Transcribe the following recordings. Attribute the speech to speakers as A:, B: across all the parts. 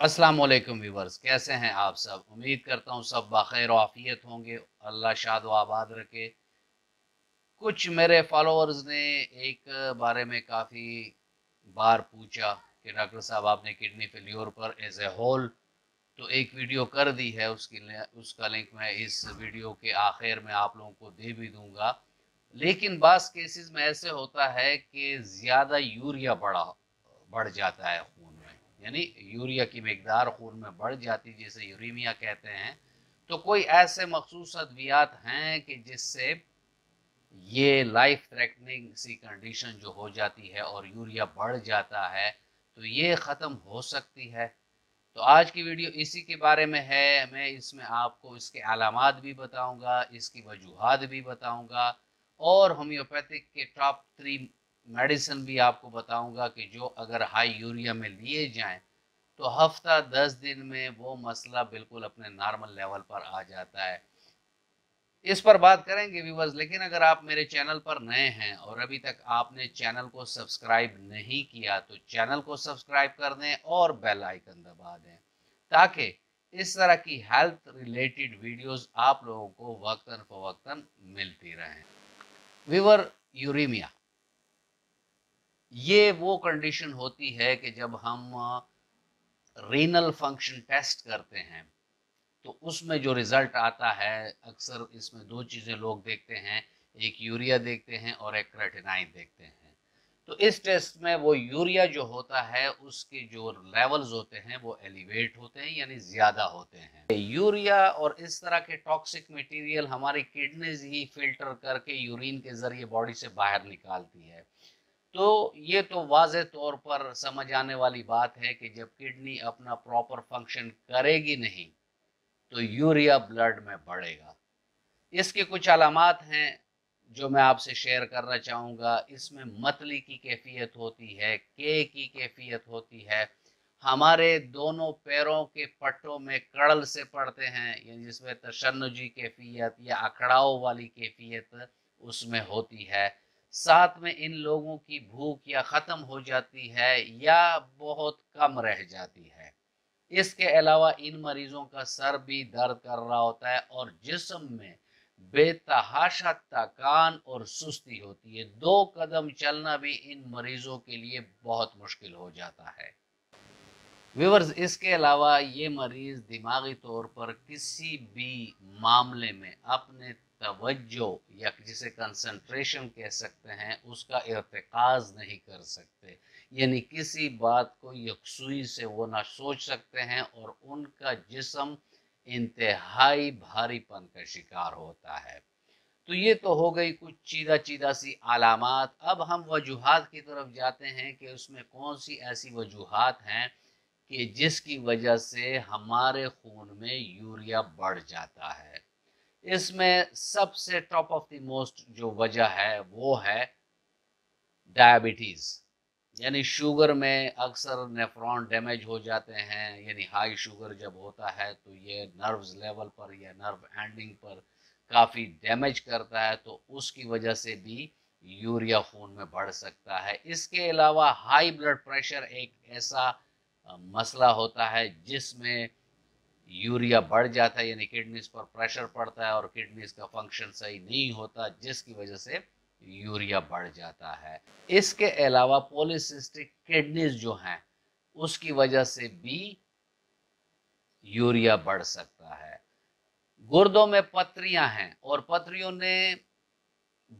A: अस्सलाम वालेकुम व्यूवर्स, कैसे हैं आप सब। उम्मीद करता हूँ सब बखैर व आफियत होंगे। अल्लाह शाद व आबाद रखे। कुछ मेरे फॉलोअर्स ने एक बारे में काफ़ी बार पूछा कि डॉक्टर साहब आपने किडनी फेल्योर पर एज ए होल तो एक वीडियो कर दी है। उसका लिंक मैं इस वीडियो के आखिर में आप लोगों को दे भी दूंगा। लेकिन बास केसेस में ऐसे होता है कि ज़्यादा यूरिया बढ़ जाता है खून में, यानी यूरिया की मकदार खून में बढ़ जाती, जिसे यूरीमिया कहते हैं। तो कोई ऐसे मखसूस अद्वियात हैं कि जिससे ये लाइफ थ्रेटनिंग सी कंडीशन जो हो जाती है और यूरिया बढ़ जाता है, तो ये ख़त्म हो सकती है। तो आज की वीडियो इसी के बारे में है। मैं इसमें आपको इसके अलामात भी बताऊंगा, इसकी वजूहात भी बताऊंगा और होम्योपैथिक के टॉप 3 मेडिसिन भी आपको बताऊंगा कि जो अगर हाई यूरिया में लिए जाएं तो हफ्ता 10 दिन में वो मसला बिल्कुल अपने नॉर्मल लेवल पर आ जाता है। इस पर बात करेंगे व्यूवर्स। लेकिन अगर आप मेरे चैनल पर नए हैं और अभी तक आपने चैनल को सब्सक्राइब नहीं किया तो चैनल को सब्सक्राइब कर दें और बेल आइकन दबा दें, ताकि इस तरह की हेल्थ रिलेटेड वीडियोस आप लोगों को वक्तन फवक्तन मिलती रहें। व्यूवर, यूरीमिया ये वो कंडीशन होती है कि जब हम रीनल फंक्शन टेस्ट करते हैं तो उसमें जो रिजल्ट आता है, अक्सर इसमें दो चीज़ें लोग देखते हैं। एक यूरिया देखते हैं और एक क्रेटिनाइन देखते हैं। तो इस टेस्ट में वो यूरिया जो होता है उसके जो लेवल्स होते हैं वो एलिवेट होते हैं, यानी ज़्यादा होते हैं। यूरिया और इस तरह के टॉक्सिक मटेरियल हमारी किडनीज ही फिल्टर करके यूरिन के ज़रिए बॉडी से बाहर निकालती है। तो ये तो वाज़े तौर पर समझ आने वाली बात है कि जब किडनी अपना प्रॉपर फंक्शन करेगी नहीं तो यूरिया ब्लड में बढ़ेगा। इसके कुछ अलामात हैं जो मैं आपसे शेयर करना चाहूँगा। इसमें मतली की कैफियत होती है, के की कैफियत होती है, हमारे दोनों पैरों के पट्टों में कड़ल से पड़ते हैं, यानी जिसमें तशन्नुजी कैफियत या अकड़ाव वाली कैफियत उसमें होती है। साथ में इन लोगों की भूख या ख़त्म हो जाती है या बहुत कम रह जाती है। इसके अलावा इन मरीजों का सर भी दर्द कर रहा होता है और जिस्म में बेतहाशा थकान और सुस्ती होती है। 2 कदम चलना भी इन मरीजों के लिए बहुत मुश्किल हो जाता है। व्यूवर्स, इसके अलावा ये मरीज दिमागी तौर पर किसी भी मामले में अपने तवज्जो या जिसे कंसंट्रेशन कह सकते हैं उसका इर्तिकाज नहीं कर सकते, यानी किसी बात को यकसुई से वो ना सोच सकते हैं और उनका जिस्म इंतहाई भारीपन का शिकार होता है। तो ये तो हो गई कुछ चीदा चीदा सी अलामात। अब हम वजूहात की तरफ जाते हैं कि उसमें कौन सी ऐसी वजूहात हैं कि जिसकी वजह से हमारे खून में यूरिया बढ़ जाता है। इसमें सबसे टॉप ऑफ द मोस्ट जो वजह है वो है डायबिटीज़, यानी शुगर में अक्सर नेफ्रॉन डैमेज हो जाते हैं। यानी हाई शुगर जब होता है तो ये नर्व्स लेवल पर या नर्व एंडिंग पर काफ़ी डैमेज करता है, तो उसकी वजह से भी यूरिया खून में बढ़ सकता है। इसके अलावा हाई ब्लड प्रेशर एक ऐसा मसला होता है जिसमें यूरिया बढ़ जाता है, यानी किडनीज पर प्रेशर पड़ता है और किडनीज का फंक्शन सही नहीं होता, जिसकी वजह से यूरिया बढ़ जाता है। इसके अलावा पॉलीसिस्टिक किडनीज जो हैं उसकी वजह से भी यूरिया बढ़ सकता है। गुर्दों में पथरियां हैं और पथरियों ने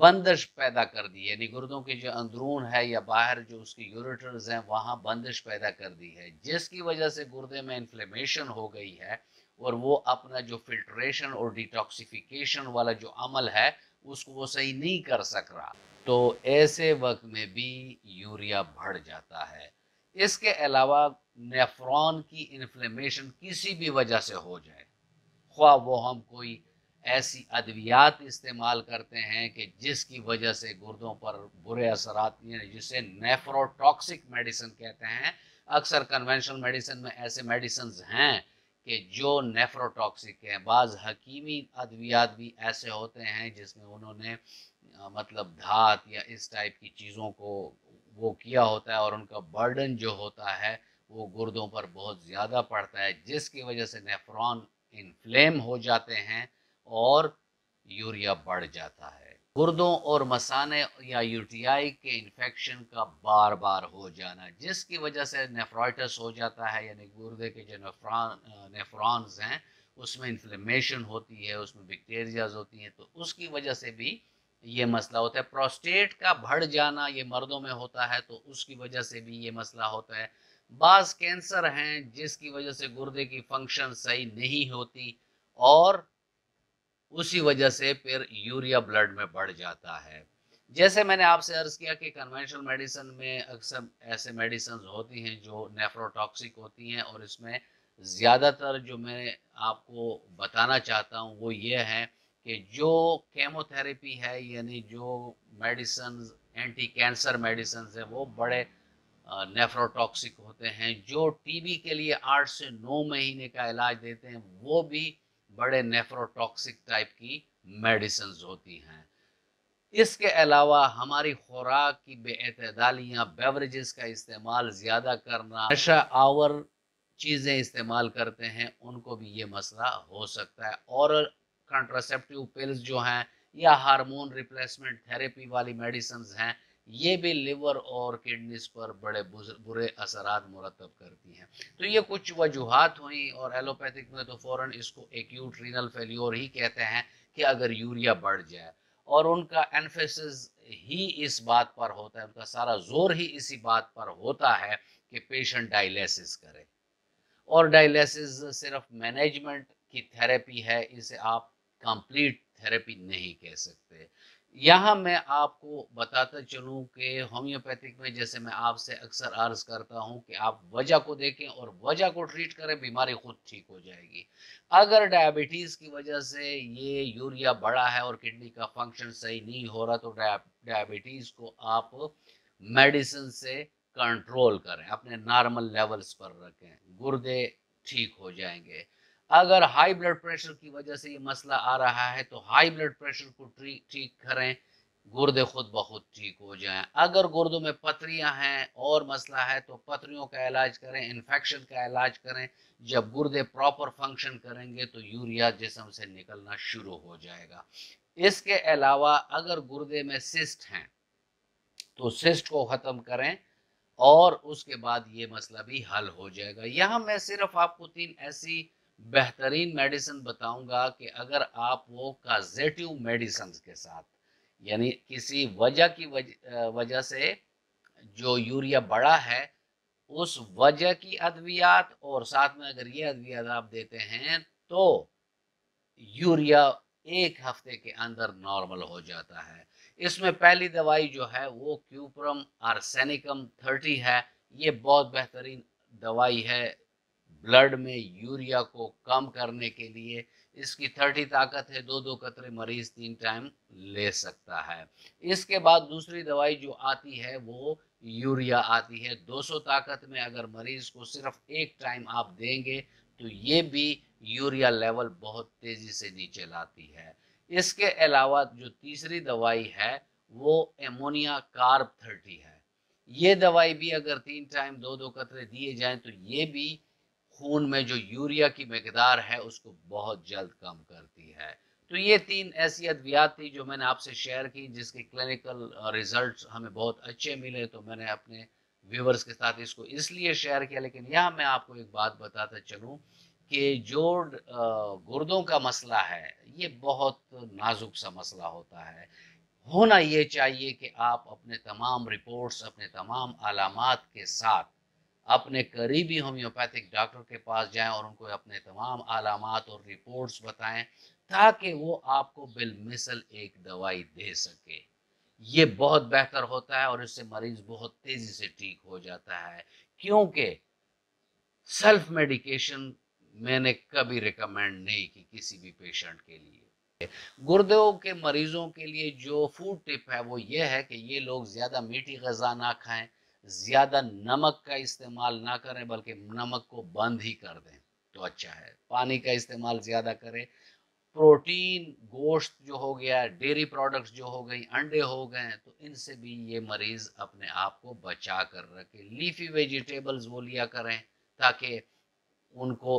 A: बंदिश पैदा कर दी, यानी गुर्दों के जो अंदरून है या बाहर जो उसकी यूरेटर्स हैं वहां बंदिश पैदा कर दी है, जिसकी वजह से गुर्दे में इन्फ्लेमेशन हो गई है और वो अपना जो फिल्ट्रेशन और डिटॉक्सिफिकेशन वाला जो अमल है उसको वो सही नहीं कर सक रहा। तो ऐसे वक्त में भी यूरिया बढ़ जाता है। इसके अलावा नेफ्रॉन की इन्फ्लेमेशन किसी भी वजह से हो जाए, ख्वाह वो हम कोई ऐसी अद्वियात इस्तेमाल करते हैं कि जिसकी वजह से गुर्दों पर बुरे असरात, जिसे नेफ्रोटॉक्सिक मेडिसिन कहते हैं। अक्सर कन्वेंशनल मेडिसिन में ऐसे मेडिसिन हैं कि जो नेफ्रोटॉक्सिक हैं। बाज़ हकीमी अद्वियात भी ऐसे होते हैं जिसमें उन्होंने मतलब धात या इस टाइप की चीज़ों को वो किया होता है और उनका बर्डन जो होता है वो गुर्दों पर बहुत ज़्यादा पड़ता है, जिसकी वजह से नेफ्रॉन इन्फ्लेम हो जाते हैं और यूरिया बढ़ जाता है। गुर्दों और मसाने या यूटीआई के इन्फेक्शन का बार बार हो जाना, जिसकी वजह से नेफ्राइटिस हो जाता है, यानी गुर्दे के जो नेफ्रॉन्स हैं उसमें इन्फ्लेमेशन होती है, उसमें बैक्टीरियाज होती हैं, तो उसकी वजह से भी ये मसला होता है। प्रोस्टेट का बढ़ जाना ये मर्दों में होता है, तो उसकी वजह से भी ये मसला होता है। बाज कैंसर हैं जिसकी वजह से गुर्दे की फंक्शन सही नहीं होती और उसी वजह से फिर यूरिया ब्लड में बढ़ जाता है। जैसे मैंने आपसे अर्ज किया कि कन्वेंशनल मेडिसिन में अक्सर ऐसे मेडिसिन होती हैं जो नेफ्रोटॉक्सिक होती हैं, और इसमें ज़्यादातर जो मैं आपको बताना चाहता हूँ वो ये है कि जो केमोथेरेपी है, यानी जो मेडिसिन एंटी कैंसर मेडिसिन है, वो बड़े नेफ्रोटॉक्सिक होते हैं। जो टीबी के लिए 8 से 9 महीने का इलाज देते हैं, वो भी बड़े नेफ्रोटॉक्सिक टाइप की मेडिसिन होती हैं। इसके अलावा हमारी खुराक की बेअतदालियाँ, बेवरेजेस का इस्तेमाल ज़्यादा करना, नशा आवर चीज़ें इस्तेमाल करते हैं, उनको भी ये मसला हो सकता है। और कंट्रासेप्टिव पिल्स जो हैं या हार्मोन रिप्लेसमेंट थेरेपी वाली मेडिसिन हैं, ये भी लिवर और किडनीज पर बड़े बुरे असरात मुरतब करती हैं। तो ये कुछ वजूहात हुई, और एलोपैथिक में तो फ़ौरन इसको एक्यूट रीनल फेल्योर ही कहते हैं कि अगर यूरिया बढ़ जाए, और उनका एम्फेसिस ही इस बात पर होता है, उनका सारा जोर ही इसी बात पर होता है कि पेशेंट डायलिसिस करे। और डायलिसिस सिर्फ मैनेजमेंट की थेरेपी है, इसे आप कंप्लीट थेरेपी नहीं कह सकते। यहाँ मैं आपको बताता चलूँ कि होम्योपैथिक में, जैसे मैं आपसे अक्सर अर्ज करता हूँ कि आप वजह को देखें और वजह को ट्रीट करें, बीमारी खुद ठीक हो जाएगी। अगर डायबिटीज़ की वजह से ये यूरिया बढ़ा है और किडनी का फंक्शन सही नहीं हो रहा, तो डायबिटीज़ को आप मेडिसिन से कंट्रोल करें, अपने नॉर्मल लेवल्स पर रखें, गुर्दे ठीक हो जाएंगे। अगर हाई ब्लड प्रेशर की वजह से ये मसला आ रहा है, तो हाई ब्लड प्रेशर को ठीक करें, गुर्दे खुद ब खुद ठीक हो जाएं। अगर गुर्दों में पथरियां हैं और मसला है, तो पथरियों का इलाज करें, इन्फेक्शन का इलाज करें। जब गुर्दे प्रॉपर फंक्शन करेंगे तो यूरिया जिस्म से निकलना शुरू हो जाएगा। इसके अलावा अगर गुर्दे में सिस्ट हैं, तो सिस्ट को ख़त्म करें और उसके बाद ये मसला भी हल हो जाएगा। यहाँ मैं सिर्फ आपको 3 ऐसी बेहतरीन मेडिसिन बताऊंगा कि अगर आप वो काजेटिव मेडिसिन के साथ, यानी किसी वजह की वजह से जो यूरिया बढ़ा है, उस वजह की अद्वियात, और साथ में अगर ये अद्वियात आप देते हैं तो यूरिया 1 हफ्ते के अंदर नॉर्मल हो जाता है। इसमें पहली दवाई जो है वो क्यूप्रम आर्सेनिकम 30 है। ये बहुत बेहतरीन दवाई है ब्लड में यूरिया को कम करने के लिए। इसकी 30 ताकत है, 2-2 कतरे मरीज 3 टाइम ले सकता है। इसके बाद दूसरी दवाई जो आती है वो यूरिया आती है 200 ताकत में। अगर मरीज को सिर्फ 1 टाइम आप देंगे तो ये भी यूरिया लेवल बहुत तेजी से नीचे लाती है। इसके अलावा जो तीसरी दवाई है वो एमोनिया कार्ब 30 है। ये दवाई भी अगर 3 टाइम 2-2 कतरे दिए जाएं तो ये भी खून में जो यूरिया की मकदार है उसको बहुत जल्द कम करती है। तो ये 3 ऐसी अद्वियात थी जो मैंने आपसे शेयर की, जिसके क्लिनिकल रिजल्ट्स हमें बहुत अच्छे मिले, तो मैंने अपने व्यूवर्स के साथ इसको इसलिए शेयर किया। लेकिन यहाँ मैं आपको एक बात बताता चलूँ कि जो गुर्दों का मसला है ये बहुत नाजुक सा मसला होता है। होना ये चाहिए कि आप अपने तमाम रिपोर्ट्स, अपने तमाम अलामात के साथ अपने करीबी होम्योपैथिक डॉक्टर के पास जाएं और उनको अपने तमाम अलामात और रिपोर्ट्स बताएं, ताकि वो आपको बिलमिसल एक दवाई दे सके। ये बहुत बेहतर होता है और इससे मरीज बहुत तेजी से ठीक हो जाता है, क्योंकि सेल्फ मेडिकेशन मैंने कभी रिकमेंड नहीं की किसी भी पेशेंट के लिए। गुर्दों के मरीजों के लिए जो फूड टिप है वो ये है कि ये लोग ज़्यादा मीठी ग़ज़ा ना खाएं, ज़्यादा नमक का इस्तेमाल ना करें, बल्कि नमक को बंद ही कर दें तो अच्छा है। पानी का इस्तेमाल ज़्यादा करें, प्रोटीन गोश्त जो हो गया, डेयरी प्रोडक्ट्स जो हो गई, अंडे हो गए, तो इनसे भी ये मरीज़ अपने आप को बचा कर रखे। लीफी वेजिटेबल्स वो लिया करें ताकि उनको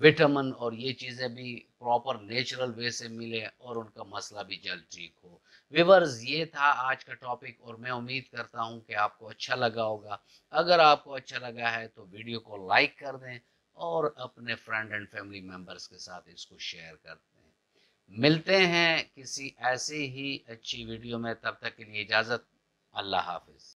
A: विटामिन और ये चीज़ें भी प्रॉपर नेचुरल वे से मिले और उनका मसला भी जल्द ठीक हो। व्यूअर्स, ये था आज का टॉपिक और मैं उम्मीद करता हूँ कि आपको अच्छा लगा होगा। अगर आपको अच्छा लगा है तो वीडियो को लाइक कर दें और अपने फ्रेंड एंड फैमिली मेम्बर्स के साथ इसको शेयर कर दें। मिलते हैं किसी ऐसी ही अच्छी वीडियो में, तब तक के लिए इजाज़त। अल्लाह हाफिज़।